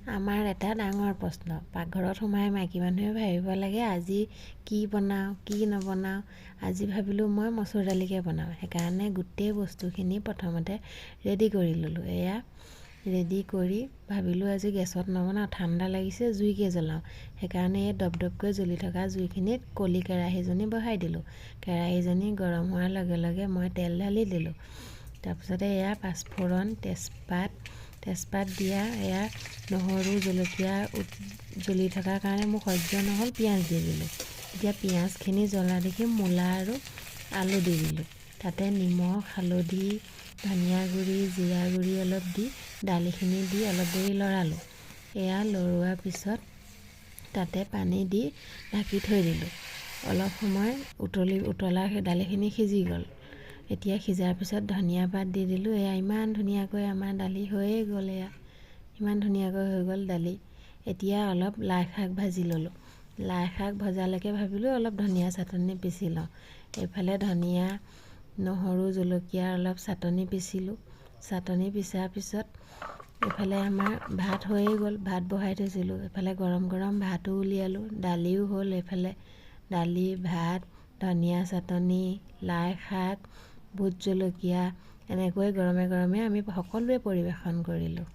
আমাৰ এটা ডাঙৰ প্ৰশ্ন, পাকঘৰত সোমাই মাইকী মানুহে ভাবিব লাগে আজি কি বনাওঁ কি নবনাওঁ। আজি ভাবিলোঁ মই মচুৰ দালিকে বনাওঁ, সেইকাৰণে গোটেই বস্তুখিনি প্ৰথমতে ৰেডি কৰি ল'লোঁ। এয়া ৰেডি কৰি ভাবিলোঁ আজি গেছত নবনাওঁ, ঠাণ্ডা লাগিছে জুইকে জ্বলাওঁ। সেইকাৰণে এই দপদপকৈ জ্বলি থকা জুইখিনিত কলি কেৰাহীজনী বহাই দিলোঁ। কেৰাহীজনী গৰম হোৱাৰ লগে লগে মই তেল ঢালি দিলোঁ। তাৰপিছতে এয়া পাঁচফোৰণ, তেজপাত দিয়া, এয়া নহৰু জলকীয়া জ্বলি থকাৰ কাৰণে মোৰ সহ্য নহ'ল, পিঁয়াজ দি দিলোঁ। এতিয়া পিঁয়াজখিনি জ্বলা দেখি মূলা আৰু আলু দি দিলোঁ। তাতে নিমখ, হালধি, ধনিয়া গুড়ি, জিৰা গুড়ি অলপ দি দালিখিনি দি অলপ দেৰি লৰালোঁ। এয়া লৰোৱাৰ পিছত তাতে পানী দি ঢাকি থৈ দিলোঁ। অলপ সময় উতলা দালিখিনি সিজি গ'ল। এতিয়া সিজাৰ পিছত ধনিয়া পাত দি দিলোঁ। এয়া ইমান ধুনীয়াকৈ আমাৰ দালি হৈয়ে গ'ল। এয়া ইমান ধুনীয়াকৈ হৈ গ'ল দালি। এতিয়া অলপ লাই শাক ভাজি ল'লোঁ। লাই শাক ভজালৈকে ভাবিলোঁ অলপ ধনিয়া চাটনি পিচি লওঁ। এইফালে ধনিয়া, নহৰু, জলকীয়া অলপ চাটনি পিচিলোঁ। চাটনি পিছাৰ পিছত এইফালে আমাৰ ভাত হৈয়ে গ'ল, ভাত বহাই থৈছিলোঁ। এইফালে গৰম গৰম ভাতো উলিয়ালোঁ, দালিও হ'ল। এইফালে দালি, ভাত, ধনিয়া চাটনি, লাই শাক, ভোট জলকীয়া এনেকৈ গৰমে গৰমে আমি সকলোৱে পৰিৱেশন কৰিলোঁ।